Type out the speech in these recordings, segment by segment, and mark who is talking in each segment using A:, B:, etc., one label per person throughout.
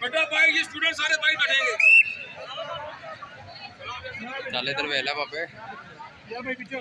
A: बेटा भाई ये स्टूडेंट सारे भाई बैठेंगे।
B: चल इधर वेला पापे
A: या भाई पीछे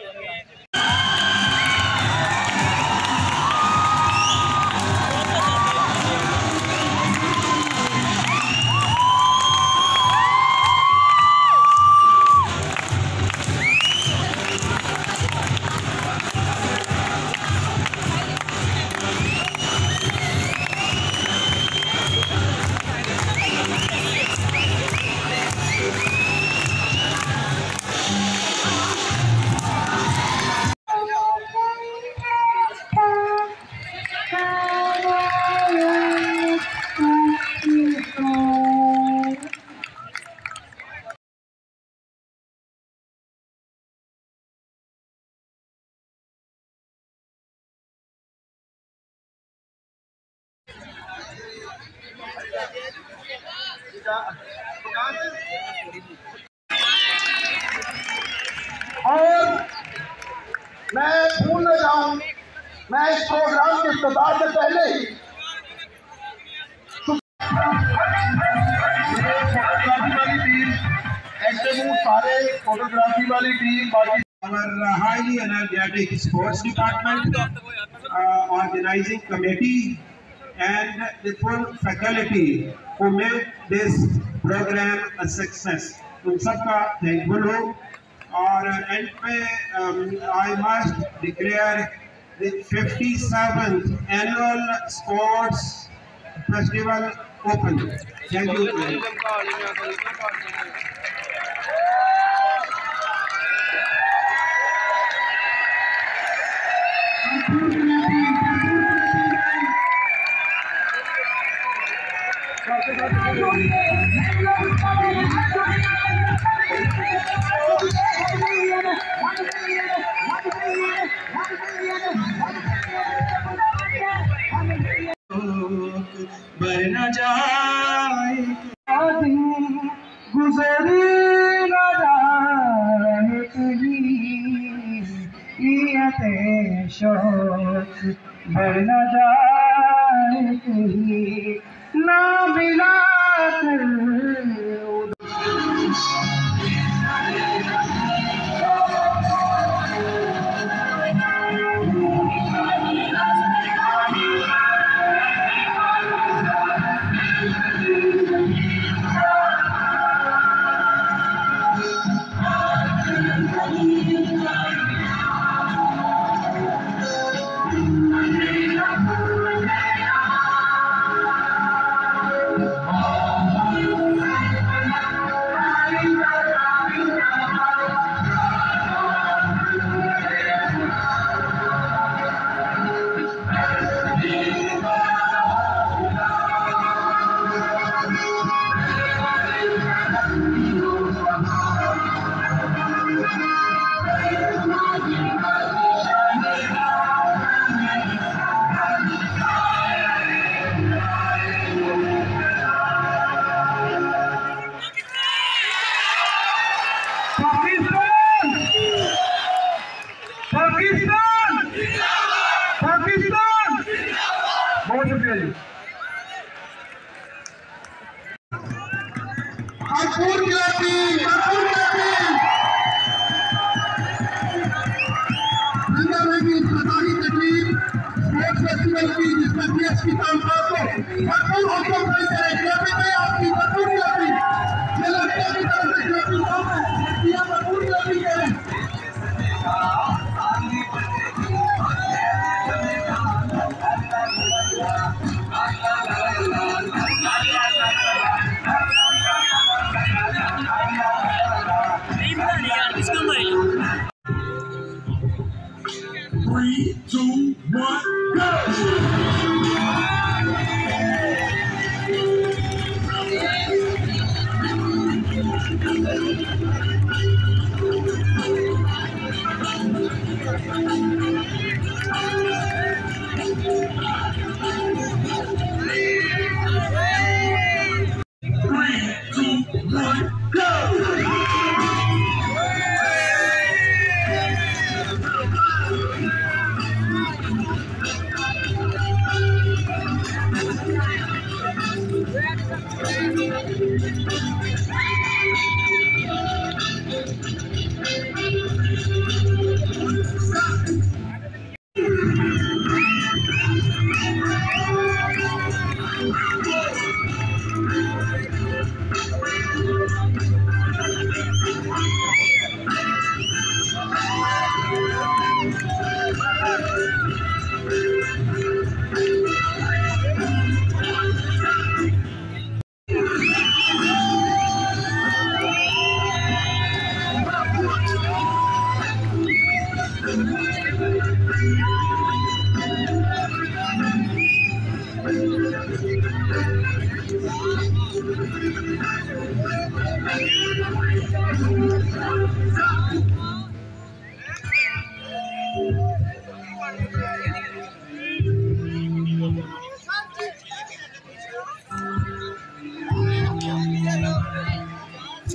C: और मैं भूल न जाऊं, मैं इस प्रोग्राम के इख्तिताम से पहले ही फोटोग्राफी वाली टीम, एक्टिव सारे फोटोग्राफी वाली टीम, बाकी our highly energetic sports department, organizing committee and the full faculty who made this program a success. उन सबका thankful हूँ। और एंड पे I must declare the 57th annual sports festival open. Thank you. बर न जाए गुजरी न जाए कहीं शौक बर न जाए कहीं ना मिला कर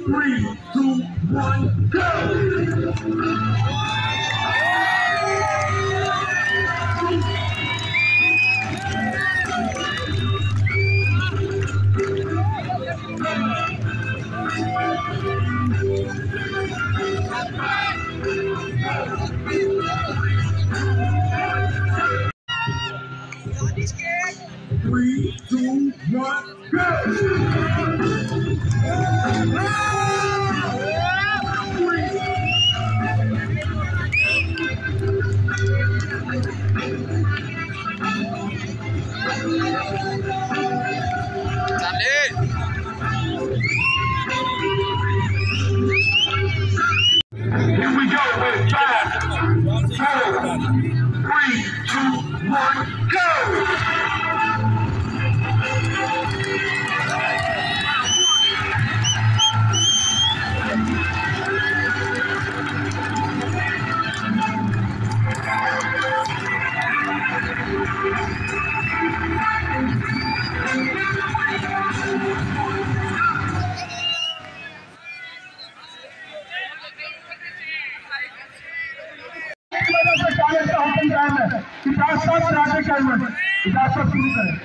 C: 3, 2, 1, go! Three, two, one, go! Here we go with 5, 4, 3, 2, 1, go! इजाजत शुरू करें।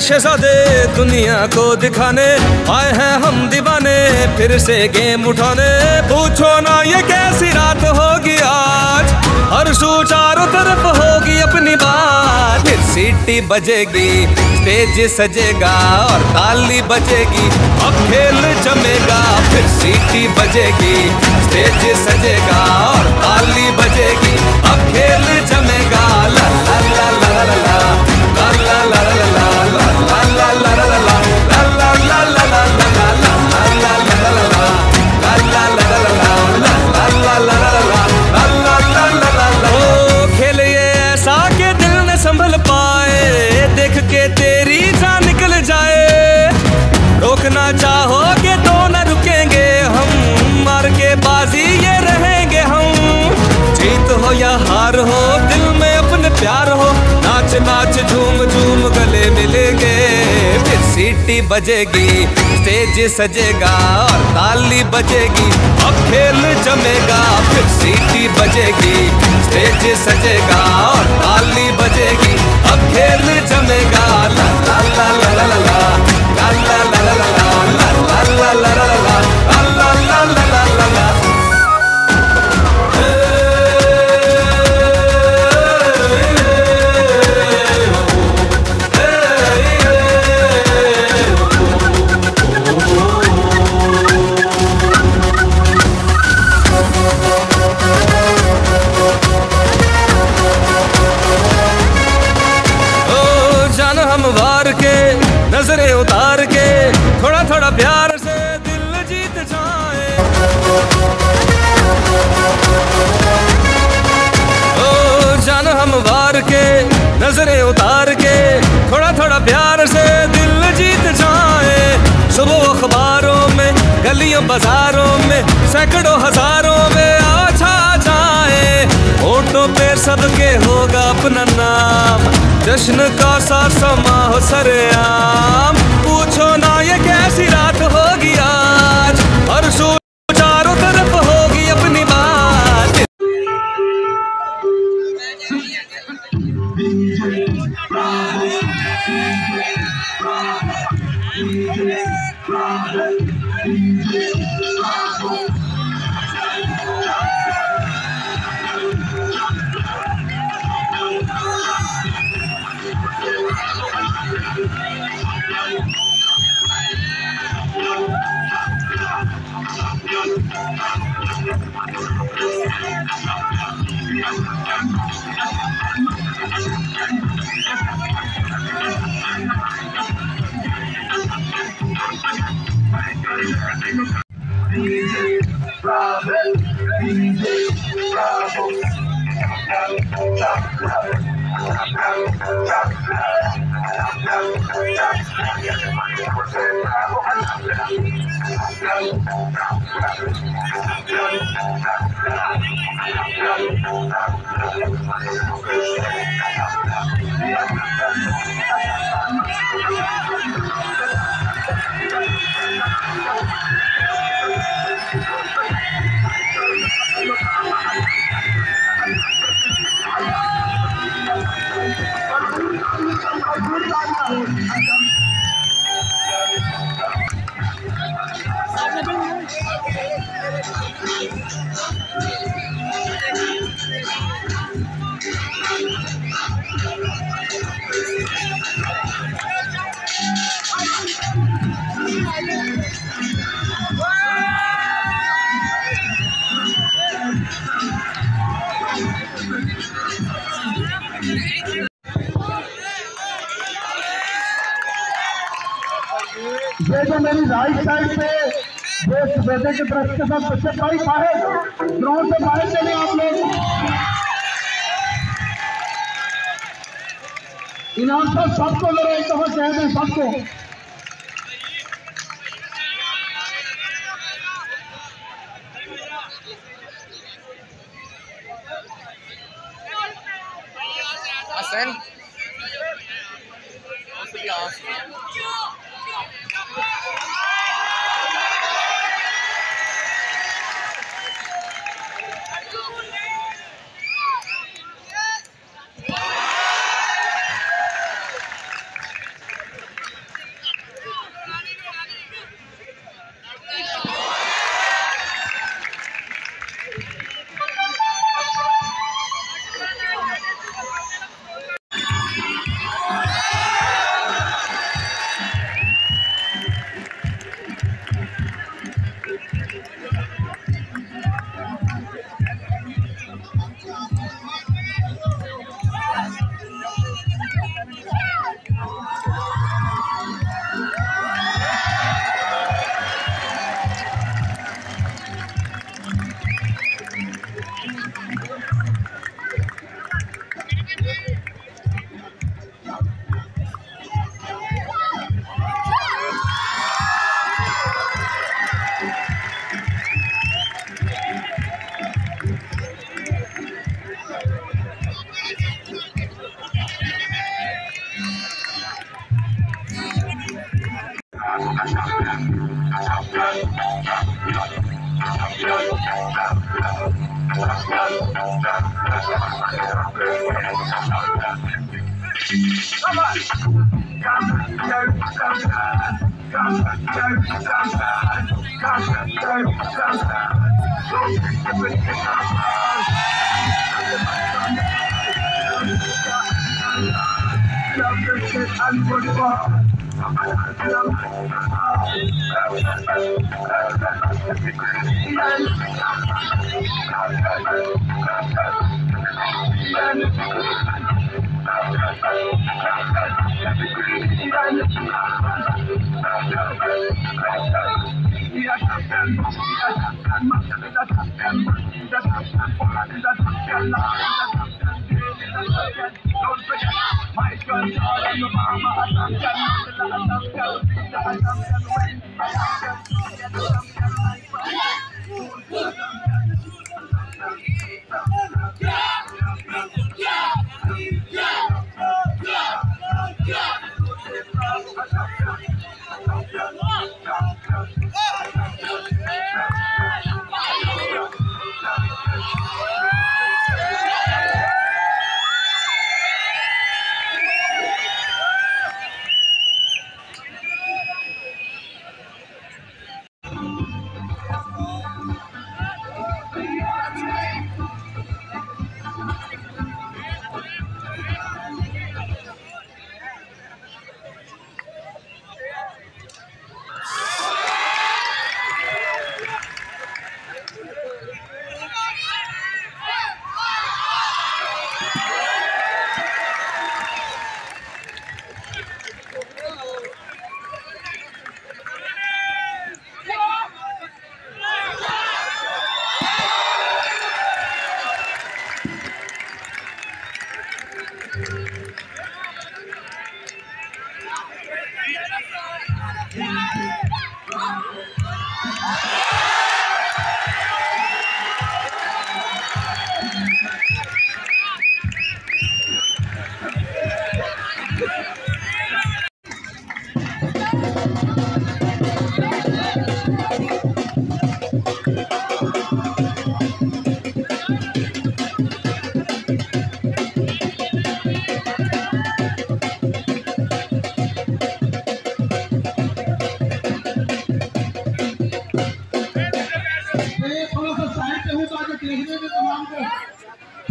D: शहज़ादे दुनिया को दिखाने आए हैं हम दीवाने, फिर से गेम उठाने। पूछो ना ये कैसी रात होगी आज, हर सू चारों तरफ होगी अपनी बात। फिर सीटी बजेगी, स्टेज सजेगा और ताली बजेगी, अब खेल जमेगा। फिर सीटी बजेगी, स्टेज सजेगा और ताली बजेगी, अब खेल जमेगा। ला ला ला ला ला ला ला ला ला ला ला। खेल ये ऐसा के दिल न संभल पाए, देख के तेरी जान निकल जाए। रोकना चाहोगे तो न रुकेंगे हम, मार के बाजी ये रहेंगे हम। जीत हो या हार हो, दिल में अपने प्यार हो, नाच नाच झूम झूम गले मिलेंगे। फिर सीटी बजेगी, स्टेज सजेगा और ताली बजेगी, अब खेल जमेगा। फिर सीटी बजेगी, स्टेज सजेगा और ताली बजेगी, अब खेल जमेगा। ला ला ला ला ला ला ला ला ला ला ला ला ला ला ला ला ला नजरें उतार के थोड़ा थोड़ा प्यार से दिल जीत जाए। ओ जान हम वार के, नजरें उतार के थोड़ा थोड़ा प्यार से दिल जीत जाए। सुबह अखबारों में, गलियों बाजारों में, सैकड़ों हजारों में आ छा जाए। होठों पे जश्न का सा समा हो सरेआम, पूछो ना ये कैसी रात होगी आज, और सो चारों तरफ होगी अपनी बात।
C: ये जो मेरी राइट साइड पे जो बेटे के ब्रश के साथ बच्चे भाई बाहर ग्राउंड से बाहर चले आप लोग। इनाम साहब सबको जरा एक दफा कह दें सबको।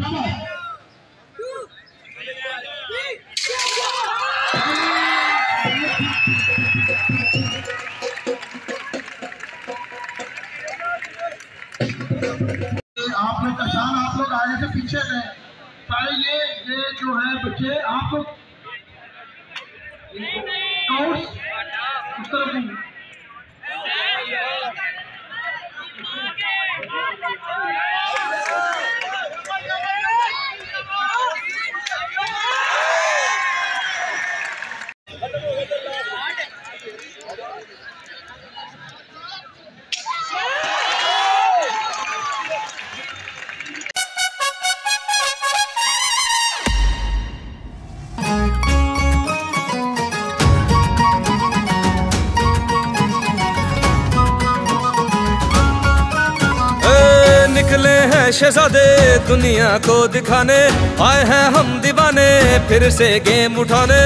C: आप लोग पहचान, आप लोग आगे से पीछे गए सारे। ये जो है बच्चे, आप लोग उस तरफ
D: निकले हैं शहजादे दुनिया को दिखाने, आए हैं हम दीवाने फिर से गेम उठाने।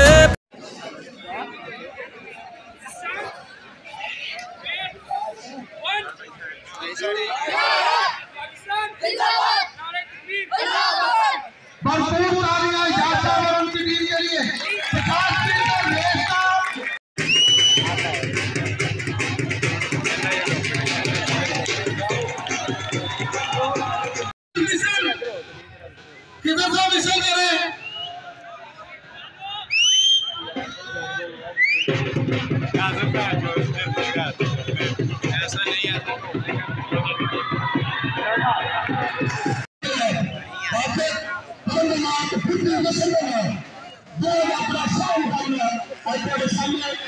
C: भरपूर तालियां याचा और उनकी टीम के लिए। किधर से मिसल करें?
A: ऐसा नहीं आता।
C: सामने